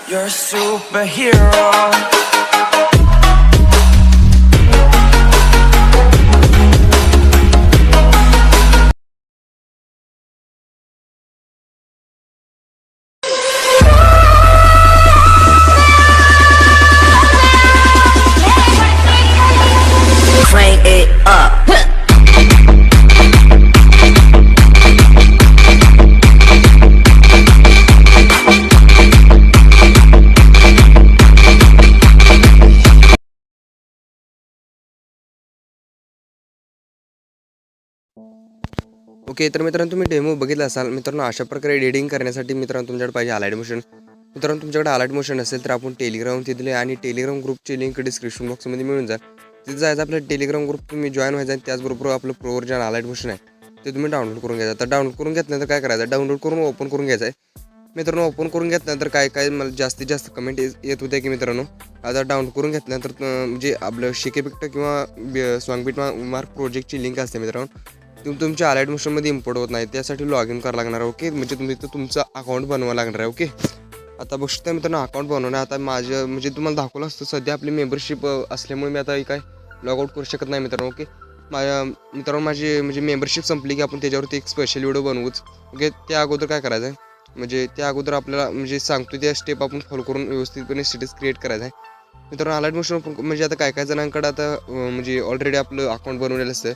You're a superhero. Crank it up. Okay, तर मित्रांनो तुम्ही डेमो बघितला असाल. मित्रांनो अशा प्रकारे एडिटिंग करण्यासाठी मित्रांनो तुमच्याकडे पाहिजे अलाइट मोशन. मित्रांनो तुमच्याकडे अलाइट मोशन असेल तर आपण टेलिग्राम दिले आणि टेलिग्राम ग्रुपची लिंक डिस्क्रिप्शन बॉक्समध्ये मिळून जाईल. तिथे जायचं आपलं टेलिग्राम ग्रुप तुम्ही जॉईन व्हायचं आणि त्याचबरोबर आपलं प्रो व्हर्जन अलाइट मोशन आहे ते तुम्ही डाउनलोड करून घ्यायचं. तर डाउनलोड करून घेतल्यानंतर काय करायचं, डाउनलोड करून ओपन करून घ्यायचं आहे. मित्रांनो ओपन करून घेतल्यानंतर काय मला जास्तीत जास्त कमेंट येत होते की मित्रांनो आता डाउनलोड करून घेतल्यानंतर म्हणजे आपलं शिकेपिक्ट किंवा सॉंग बीट मार्क प्रोजेक्टची लिंक असते मित्रांनो, तुम्ही तुमच्या अलाइट मोशनमध्ये इम्पोर्ट होत नाही. त्यासाठी लॉग इन करावं लागणार आहे. ओके, म्हणजे तुम्ही तर तुमचं अकाउंट बनवावं लागणार आहे. ओके, आता बघू शकता मित्रांनो अकाउंट बनवणं आता माझं म्हणजे तुम्हाला दाखवलं असतं. सध्या आपली मेंबरशिप असल्यामुळे मी आता काय लॉग आउट करू शकत नाही मित्रांनो. ओके, माझ्या मित्रांनो माझी म्हणजे मेंबरशिप संपली की आपण त्याच्यावरती एक स्पेशल व्हिडिओ बनवूच. ओके, त्या अगोदर काय करायचं आहे, म्हणजे त्या अगोदर आपल्याला म्हणजे सांगतो त्या स्टेप आपण फॉलो करून व्यवस्थितपणे स्टेटस क्रिएट करायचं आहे. मित्रांनो अलाइट मोशन म्हणजे आता काय जणांकडे आता म्हणजे ऑलरेडी आपलं अकाउंट बनवलेलं असतं.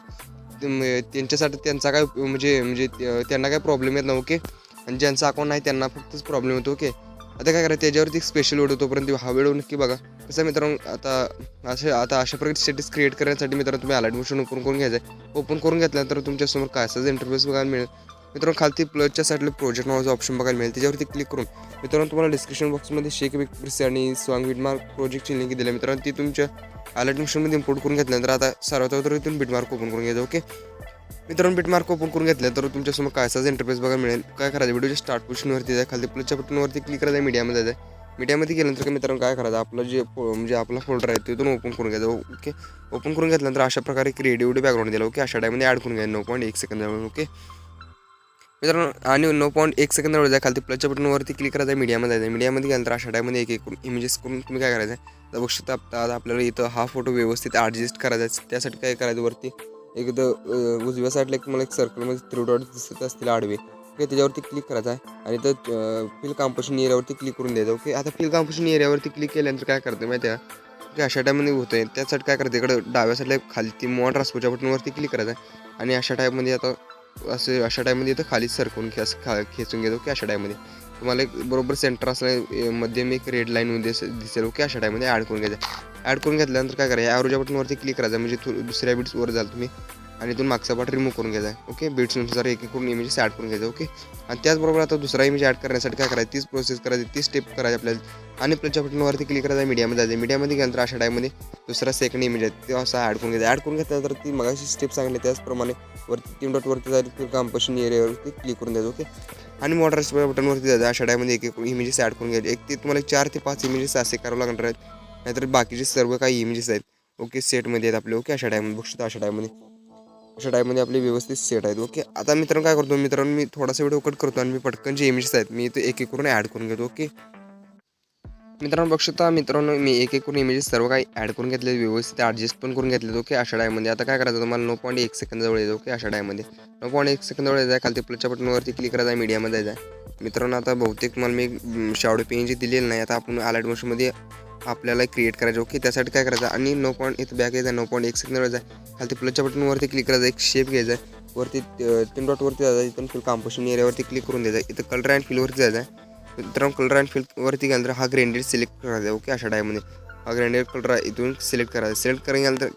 त्यांच्यासाठी त्यांचा काय म्हणजे त्यांना काय प्रॉब्लेम येत नाही. ओके, आणि ज्यांचा अकाउंट नाही त्यांना फक्तच प्रॉब्लेम होतो. ओके, आता काय करायचं त्याच्यावरती एक स्पेशल व्हिडिओ तोपर्यंत हा व्हिडिओ नक्की बघा. कसं मित्रांनो आता अशा प्रकारे स्टेटस क्रिएट करण्यासाठी मित्रांनो तुम्ही अलाइट मोशन ओपन करून घ्यायचं आहे. ओपन करून घेतल्यानंतर तुमच्यासमोर काय असाच इंटरफेस बघायला मिळेल. मित्रांनो खालती प्लसच्या साईडला प्रोजेक्ट नावाचा ऑप्शन बघायला मिळेल. त्याच्यावरती क्लिक करून मित्रांनो तुम्हाला डिस्क्रिप्शन बॉक्समध्ये शेक विक्स आणि सॉंग बिटमार्क प्रोजेक्टची लिंक दिली मित्रांनो, ती तुमच्या अलाइट मोशनमध्ये इम्पोर्ट करून घेतल्यानंतर आता सर्वात अगोदर इथून बिटमार्क ओपन करून घ्यायचं. ओके मित्रांनो बिटमार्क ओपन करून घेतलं तर तुमच्यासमोर काय असाच इंटरफेस बघायला मिळेल. काय करायचं, व्हिडिओच्या स्टार्ट पोर्शनवरती जाय, खाली प्लसच्या बटनवरती क्लिक करायचं, मीडियामध्ये जायचं. मीडियामध्ये गेल्यानंतर काय मित्रांनो काय करायचं, आपलं जे म्हणजे आपला फोल्डर आहे तिथून ओपन करून घ्यायचं. ओके, ओपन करून घेतल्यानंतर अशा प्रकारे क्रिएटिव्हिटी बॅकग्राऊंड दिला. ओके, अशा टाईममध्ये ॲड करून घ्यायचं 9.1 सेकंदावर. ओके मित्रांनो आणि 9.1 सेकंदावर जाय, खाली प्लसच्या बटनवरती क्लिक करायचं, मीडियामध्ये जायचं. मीडियामध्ये गेल्यानंतर अशा टाईममध्ये एक इमेजेस करून तुम्ही काय करायचं आहे, तर बघू शकता आता आपल्याला इथं हा फोटो व्यवस्थित ॲडजस्ट करायचा आहे. त्यासाठी काय करायचं, वरती एकदा उजव्या साईडला मला एक सर्कलमध्ये 3 डॉट दिसत असतील आडवे. ओके, त्याच्यावरती क्लिक करायचं आहे आणि तर फिल कॉम्पोजिशन एरियावरती क्लिक करून द्यायचं. ओके, आता फिल कॉम्पोजिशन एरियावरती क्लिक केल्यानंतर काय करतं माहिती आहे, ओके अशा टाईममध्ये होतं आहे. त्यासाठी काय करायचं, इकडं डाव्या साईडला खाली ती मॉड ट्रान्सफरच्या बटनवरती क्लिक करायचं आहे आणि अशा टाईपमध्ये आता अशा टाईममध्ये इथं खाली सरकून खेचून घेतो. ओके, अशा टाईममध्ये तुम्हाला एक बरोबर सेंटर असल्या मध्यम एक रेड लाईन दिसेल. ओके, अशा टाईममध्ये ॲड करून घ्यायचं. ॲड करून घेतल्यानंतर काय करायचं, ॲव्हरेजच्या बटनवरती क्लिक करायचं म्हणजे दुसऱ्या बीट्सवर जाल तुम्ही आणि इथून मागचा पार्ट रिमूव्ह करून घ्यायचा आहे. ओके, बीट्सनुसार एक करून इमेजेस ॲड करून घ्यायचं. ओके, आणि त्याचबरोबर आता दुसरा इमेज ॲड करण्यासाठी काय करायचं, तीच प्रोसेस करायची, तीच स्टेप करायची आपल्याला आणि प्लसच्या बटनवरती क्लिक करायचं, मीडियामध्ये जायचं. मीडियामध्ये गेल्यानंतर अशा टाईममध्ये दुसरा सेकंड इमेज आहे ते असं ॲड करून घ्यायचं. ॲड करून घेतल्यानंतर ती मगाशी स्टेप सांगली त्याचप्रमाणे वरती 3 डॉटवरती जायचं, कॉम्पोजिशन एरियावरती क्लिक करून द्यायचं. ओके, आणि मॉडरेट बटनवरती जायचं. अशा टाईममध्ये एक इमेजेस ॲड करून घ्यायचे. ते तुम्हाला 4 ते 5 इमेजेस असे करावं लागणार आहेत, नाहीतर बाकीचे सर्व काही इमेजेस आहेत ओके सेटमध्ये आहेत आपले. ओके, अशा टाईममध्ये बघू शकता अशा टाईममध्ये आपले व्यवस्थित सेट आहेत. ओके, आता मित्रांनो काय करतो, मित्रांनो मी थोडासा व्हिडिओ कट करतो आणि मी पटकन जे इमेजेस आहेत मी इथे एक करून ॲड करून घेतो. ओके मित्रांनो बघू शकता मित्रांनो मी एक करून इमेजेस सर्व काही ॲड करून घेतले, व्यवस्थित ॲडजस्ट पण करून घेतले. ओके, अशा टाईममध्ये आता काय करायचं, तुम्हाला 9.1 सेकंद जवळ येतो. ओके, अशा टाईममध्ये 9.1 सेकंद जवळ जाय, खालती प्लसच्या बटनवरती क्लिक करायचं, मीडियामध्ये जायचं. मित्रांनो आता बहुतेक मला मी शॅडो पेनची दिलेली नाही, आता आपण अलाइट मोशनमध्ये आपल्याला क्रिएट करायचं. ओके, त्यासाठी काय करायचं आणि 9.1 बॅक यायचं, 9.1 सेकंद जवळ जाय, खालती प्लसच्या बटनवरती क्लिक करायचं, एक शेप घ्यायचा आहे, वरती 3 डॉटवरती जायचं, इथून फिल कॉम्पोजिशन एरियावरती क्लिक करून द्यायचं. इथं कलर अँड फिलवरती जायचं आहे. मित्रांनो कलर अँड फिलवरती गेल्यानंतर हा ग्रेंडेड सिलेक्ट करायचा. ओके, अशा टाईममध्ये हा ग्रेंडेड कलर इथून सिलेक्ट करायचा. सिलेक्ट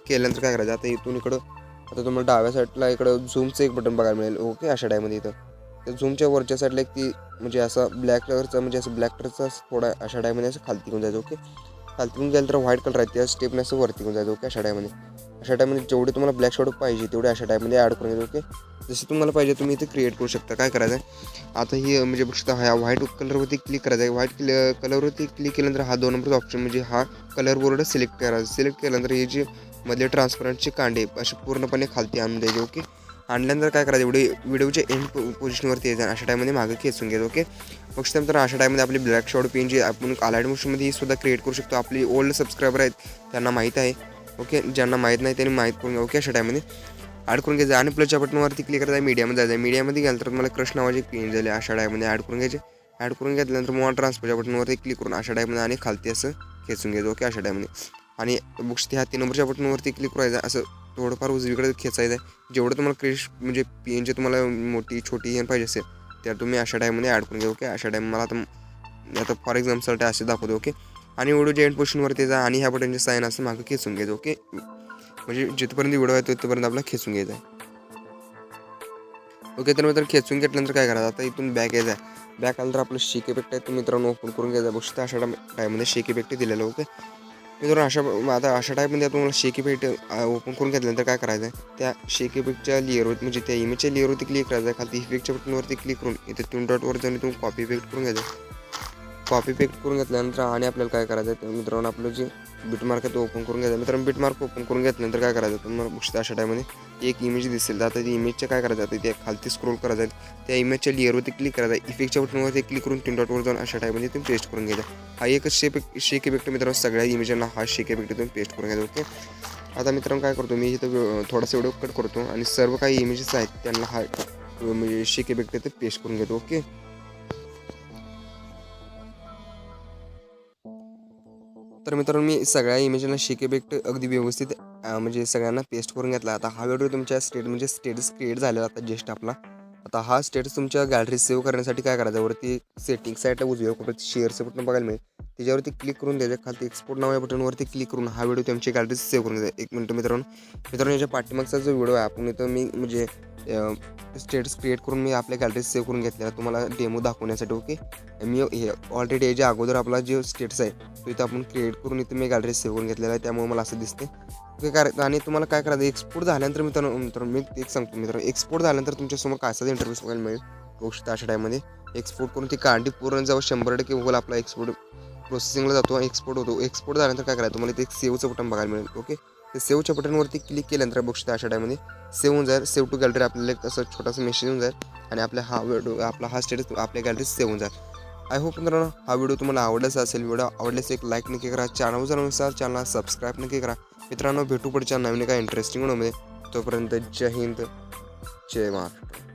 केल्यानंतर काय करायचं, आता इथून इकडं आता तुम्हाला डाव्या साईडला इकडं झूमचं एक बटन बघायला मिळेल. ओके, अशा टाईममध्ये इथं त्या झूमच्या वरच्या साईडला एक ती म्हणजे असा ब्लॅक कलरचा म्हणजे असं ब्लॅक कलरचा थोडा अशा टाईममध्ये असं खालती घेऊन जायचं. ओके, खालती घेऊन गेल्यानंतर व्हाईट कलर आहे त्या स्टेपने असं वरती घेऊन जायचं. ओके, अशा टाईममध्ये जेवढे तुम्हाला ब्लॅक शॅडो पाहिजे तेवढे अशा टाईममध्ये ॲड करून घ्यायचं. ओके, जसे तुम्हाला पाहिजे तुम्ही इथे क्रिएट करू शकता. काय करायचं आहे, आता ही म्हणजे बघू शकता ह्या व्हाईट कलरवरती क्लिक करायचं आहे. व्हाईट कलरवरती क्लिक केल्यानंतर हा 2 नंबरचा ऑप्शन म्हणजे हा कलर बोर्ड सिलेक्ट करायचा. सिलेक्ट केल्यानंतर हे जे मध्ये ट्रान्सपरंटचे कांडे असे पूर्णपणे खालती आणून द्यायचे. ओके, आणल्यानंतर काय करायचं, व्हिडिओच्या एंड पोझिशनवरती यायचं, अशा टाईममध्ये मागं खेचून घ्यायचं. ओके, मग त्यानंतर अशा टाईममध्ये आपली ब्लॅक शॉर्ट पेन जी आपण अलाइट मोशनमध्ये ही सुद्धा क्रिएट करू शकतो. आपली ओल्ड सबस्क्रायबर आहेत त्यांना माहीत आहे. ओके, ज्यांना माहीत नाही त्यांनी माहीत करून घ्या. ओके, अशा टाईममध्ये ॲड करून घ्यायचं आणि प्लसच्या बटनवरती क्लिक करायचं, मीडियामध्ये जायचं. मीडियामध्ये गेल्यानंतर तुम्हाला क्रश नावाची पेन झाली अशा टाईममध्ये ॲड करून घ्यायचे. ॲड करून घेतल्यानंतर मोवा ट्रान्सफरच्या बटनवरती क्लिक करून अशा टाईममध्ये आणि खालती असं खेचून घ्यायचं. ओके, अशा टाईममध्ये आणि बुक्स ह्या 3 नंबरच्या बटनवरती क्लिक करायचं, असं थोडंफार उजवीकडे खेचायचं आहे. जेवढं तुम्हाला क्रिश म्हणजे पेन जे तुम्हाला मोठी छोटी पेन पाहिजे असेल त्या तुम्ही अशा टाईममध्ये ॲड करून घ्या. ओके, अशा टाईम मला आता फॉर एक्झाम्पलसाठी असे दाखवतो. ओके, आणि व्हिडिओच्या एंड पोझिशनवरती जा आणि ह्या बटनचे साईन असं मागं खेचून घ्यायचं. ओके, म्हणजे जिथपर्यंत व्हिडिओ आहे तिथपर्यंत आपला खेचून घ्यायचा आहे. ओके, तर मित्रांनो खेचून घेतल्यानंतर काय करायचं, आता इथून बॅक यायचं आहे. बॅक आलं तर आपलं शेक इफेक्ट आहे तो मित्रांनो ओपन करून घ्यायचा. बघू अशा टाईममध्ये शेक इफेक्ट दिलेलं. ओके मित्रांनो, आता अशा टाईपमध्ये तुम्हाला शेक इफेक्ट ओपन करून घेतल्यानंतर काय करायचं आहे, त्या शेक इफेक्टच्या लेअरवरती म्हणजे त्या इमेजच्या लेअरवरती क्लिक करायचं आहे. खाली इफेक्टच्या बटनवरती क्लिक करून इथे 3 डॉटवर जाऊन तुम्ही कॉपी इफेक्ट करून घ्यायचं. कॉपी पेस्ट करून घेतल्यानंतर आणि आपल्याला काय करायचं आहे, तर मित्रांनो आपलं जे बिटमार्क आहे तो ओपन करून घ्यायचा. मित्रांनो बिटमार्क ओपन करून घेतल्यानंतर काय करायचं, तुम्हाला बघता अशा टाईममध्ये एक इमेज दिसेल. आता ती इमेजच्या काय करायचं आहे, ते खालती स्क्रोल करायचं आहे, त्या इमेजच्या लेअरवरती क्लिक करायचं आहे. इफेक्टच्या बटनवरती क्लिक करून 3 डॉटवर जाऊन अशा टाईममध्ये तुम्ही पेस्ट करून घ्यायचा. हा एकच शेक इफेक्ट मित्रांनो सगळ्या इमेजांना हा शेक इफेक्ट तुम्ही पेस्ट करून घ्यायचा. ओके, आता मित्रांनो काय करतो मी इथं थोडासा व्हिडिओ कट करतो आणि सर्व काही इमेजेस आहेत त्यांना हा म्हणजे शेक इफेक्ट इथे पेस्ट करून घेतो. ओके, तर मित्रांनो मी सगळ्या इमेजला शेक इफेक्ट अगदी व्यवस्थित म्हणजे सगळ्यांना पेस्ट करून घेतला. आता हा व्हिडिओ तुमच्या स्टेटस क्रिएट झालेला आता जस्ट आपला. आता हा स्टेटस तुमच्या गॅलरीत सेव्ह करण्यासाठी काय करायचं, वरती सेटिंग साईडला उजव्या कोपऱ्यात शेअरचं बटन बघायला मिळेल, त्याच्यावरती क्लिक करून द्यायचं. खाली एक्सपोर्ट नाव या बटनवरती क्लिक करून हा व्हिडिओ तुमच्या गॅलरीत सेव्ह करून द्यायचा. 1 मिनिट मित्रांनो याच्या पाठीमागचा जो व्हिडिओ आहे आपण इथं मी म्हणजे स्टेटस क्रिएट करून मी आपल्या गॅलरीत सेव्ह करून घेतलेला तुम्हाला डेमो दाखवण्यासाठी. ओके, मी हे ऑलरेडी याच्या अगोदर आपला जो स्टेटस आहे तो इथं आपण क्रिएट करून इथं मी गॅलरीत सेव्ह करून घेतलेला आहे, त्यामुळे मला असं दिसते. ओके, आणि तुम्हाला काय करायचं, एक्सपोर्ट झाल्यानंतर मित्रांनो मी एक सांगतो मित्रांनो, एक्सपोर्ट झाल्यानंतर तुमच्यासमोर कायचा इंटरव्ह्यूज बघायला मिळेल. गोष्ट अशा टाईममध्ये एक्सपोर्ट करून ती कांडी पूर्ण जेव्हा 100% गुगल आपला एक्सपोर्ट प्रोसेसिंगला जातो, एक्सपोर्ट होतो. एक्सपोर्ट झाल्यानंतर काय करायचं, तुम्हाला ते एक सेव्हचं बटन बघायला मिळेल. ओके, ते सेव्हच्या बटनवरती क्लिक केल्यानंतर बघू अशा टाईममध्ये सेव्ह होऊन जाईल. सेव्ह टू गॅलरी आपल्याला एक असं छोटासा मेसेज होऊन जाईल आणि आपला हा स्टेटस आपल्या गॅलरीत सेव्ह होऊन जाईल. आय होप मित्रांनो हा व्हिडिओ तुम्हाला आवडलाच असेल. व्हिडिओ आवडल्यास एक लाईक नक्की करा. चॅनल जर नसेल चॅनलला सबस्क्राईब नक्की करा. मित्रांनो भेटू पुढच्या नवीन काय इंटरेस्टिंग व्हिडिओमध्ये. तोपर्यंत जय हिंद, जय महाराष्ट्र.